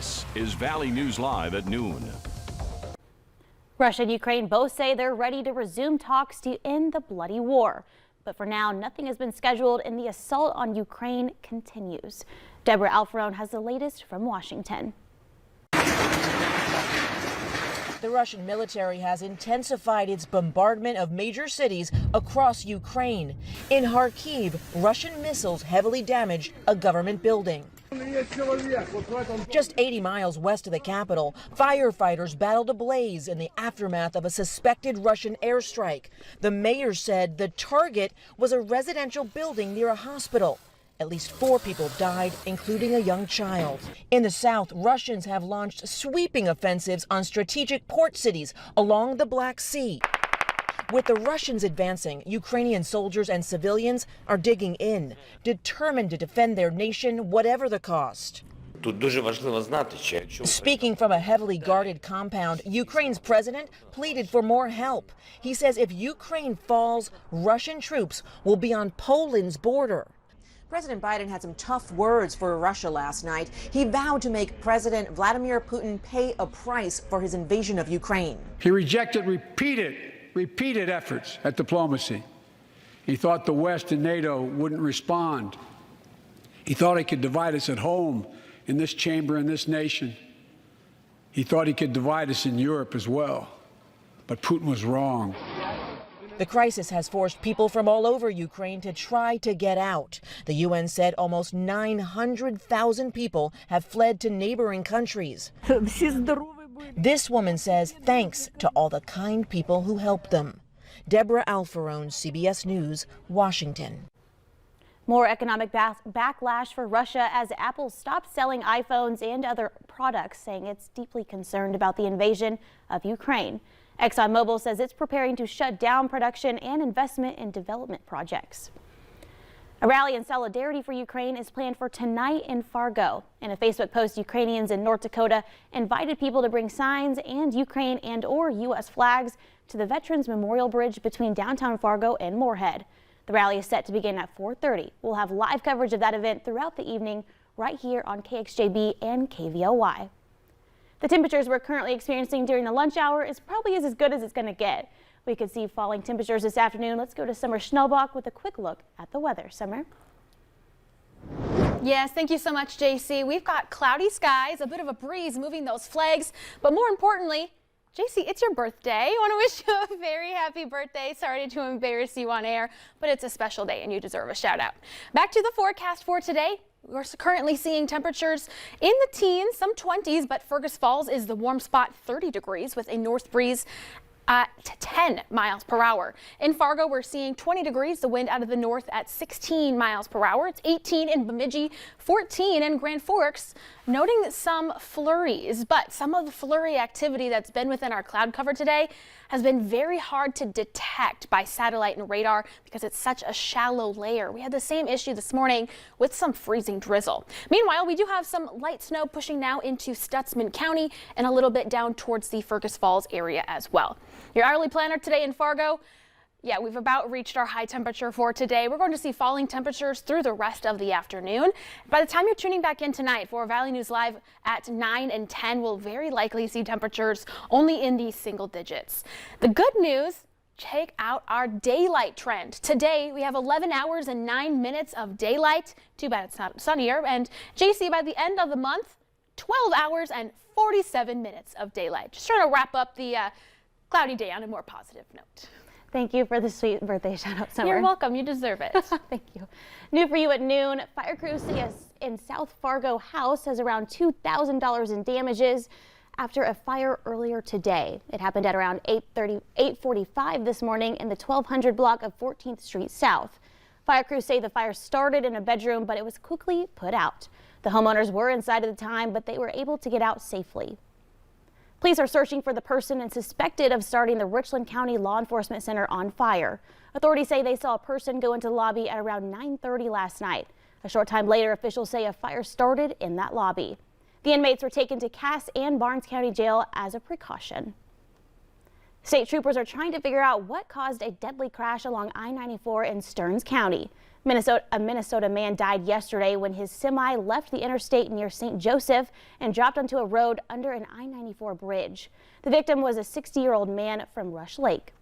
This is Valley News Live at noon. Russia and Ukraine both say they're ready to resume talks to end the bloody war. But for now, nothing has been scheduled and the assault on Ukraine continues. Deborah Alfarone has the latest from Washington. The Russian military has intensified its bombardment of major cities across Ukraine. In Kharkiv, Russian missiles heavily damaged a government building. Just 80 miles west of the capital, firefighters battled a blaze in the aftermath of a suspected Russian airstrike. The mayor said the target was a residential building near a hospital. At least 4 people died, including a young child. In the south, Russians have launched sweeping offensives on strategic port cities along the Black Sea. With the Russians advancing, Ukrainian soldiers and civilians are digging in, determined to defend their nation, whatever the cost. Speaking from a heavily guarded compound, Ukraine's president pleaded for more help. He says if Ukraine falls, Russian troops will be on Poland's border. President Biden had some tough words for Russia last night. He vowed to make President Vladimir Putin pay a price for his invasion of Ukraine. He rejected repeated efforts at diplomacy. He thought the West and NATO wouldn't respond. He thought he could divide us at home, in this chamber, in this nation. He thought he could divide us in Europe as well. But Putin was wrong. The crisis has forced people from all over Ukraine to try to get out. The UN said almost 900,000 people have fled to neighboring countries. This woman says thanks to all the kind people who helped them. Deborah Alfarone, CBS News, Washington. More economic backlash for Russia as Apple stopped selling iPhones and other products, saying it's deeply concerned about the invasion of Ukraine. ExxonMobil says it's preparing to shut down production and investment in development projects. A rally in solidarity for Ukraine is planned for tonight in Fargo. In a Facebook post, Ukrainians in North Dakota invited people to bring signs and Ukraine and/or U.S. flags to the Veterans Memorial Bridge between downtown Fargo and Moorhead. The rally is set to begin at 4:30. We'll have live coverage of that event throughout the evening right here on KXJB and KVLY. The temperatures we're currently experiencing during the lunch hour is probably as good as it's going to get. We could see falling temperatures this afternoon. Let's go to Summer Schnellbach with a quick look at the weather. Summer? Yes, thank you so much, JC. We've got cloudy skies, a bit of a breeze moving those flags, but more importantly, JC, it's your birthday. I want to wish you a very happy birthday. Sorry to embarrass you on air, but it's a special day and you deserve a shout out. Back to the forecast for today. We're currently seeing temperatures in the teens, some 20s, but Fergus Falls is the warm spot, 30 degrees with a north breeze at 10 miles per hour. In Fargo, we're seeing 20 degrees, the wind out of the north at 16 miles per hour. It's 18 in Bemidji, 14 in Grand Forks, noting some flurries, but some of the flurry activity that's been within our cloud cover today has been very hard to detect by satellite and radar because it's such a shallow layer. We had the same issue this morning with some freezing drizzle. Meanwhile, we do have some light snow pushing now into Stutsman County and a little bit down towards the Fergus Falls area as well. Your hourly planner today in Fargo. Yeah, we've about reached our high temperature for today. We're going to see falling temperatures through the rest of the afternoon. By the time you're tuning back in tonight for Valley News Live at 9 and 10, we'll very likely see temperatures only in the single digits. The good news, check out our daylight trend. Today, we have 11 hours and 9 minutes of daylight. Too bad it's not sunnier. And JC, by the end of the month, 12 hours and 47 minutes of daylight. Just trying to wrap up the cloudy day on a more positive note. Thank you for the sweet birthday shout out, Summer. You're welcome. You deserve it. Thank you. New for you at noon. Fire crews say in South Fargo house has around $2,000 in damages after a fire earlier today. It happened at around 8:45 this morning in the 1200 block of 14th Street South. Fire crews say the fire started in a bedroom, but it was quickly put out. The homeowners were inside at the time, but they were able to get out safely. Police are searching for the person and suspected of starting the Richland County Law Enforcement Center on fire. Authorities say they saw a person go into the lobby at around 9:30 last night. A short time later, officials say a fire started in that lobby. The inmates were taken to Cass and Barnes County Jail as a precaution. State troopers are trying to figure out what caused a deadly crash along I-94 in Stearns County. A Minnesota man died yesterday when his semi left the interstate near St. Joseph and dropped onto a road under an I-94 bridge. The victim was a 60-year-old man from Rush Lake.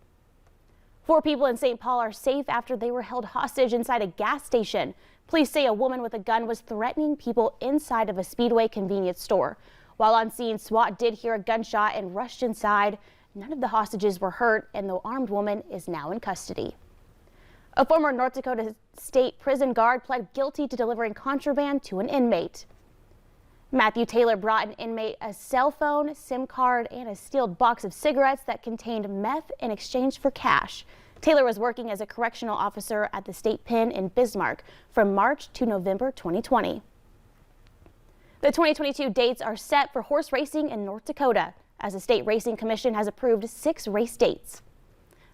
4 people in St. Paul are safe after they were held hostage inside a gas station. Police say a woman with a gun was threatening people inside of a Speedway convenience store. While on scene, SWAT did hear a gunshot and rushed inside. None of the hostages were hurt, and the armed woman is now in custody. A former North Dakota State prison guard pled guilty to delivering contraband to an inmate. Matthew Taylor brought an inmate a cell phone, SIM card, and a sealed box of cigarettes that contained meth in exchange for cash. Taylor was working as a correctional officer at the state pen in Bismarck from March to November 2020. The 2022 dates are set for horse racing in North Dakota, as the State Racing Commission has approved 6 race dates.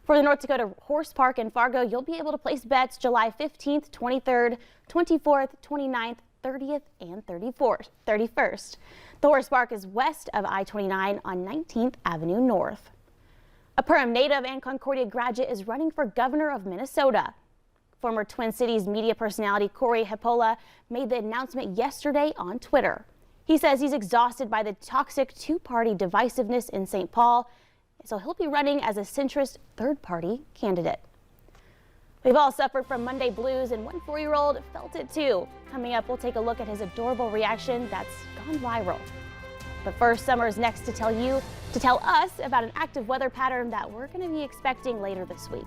For the North Dakota Horse Park in Fargo, you'll be able to place bets July 15th, 23rd, 24th, 29th, 30th, and 31st. The horse park is west of I-29 on 19th Avenue North. A Perham native and Concordia graduate is running for governor of Minnesota. Former Twin Cities media personality Corey Hippola made the announcement yesterday on Twitter. He says he's exhausted by the toxic two-party divisiveness in St. Paul, so he'll be running as a centrist third-party candidate. We've all suffered from Monday blues, and one 4-year-old felt it too. Coming up, we'll take a look at his adorable reaction that's gone viral. But first, Summer's next to tell us about an active weather pattern that we're going to be expecting later this week.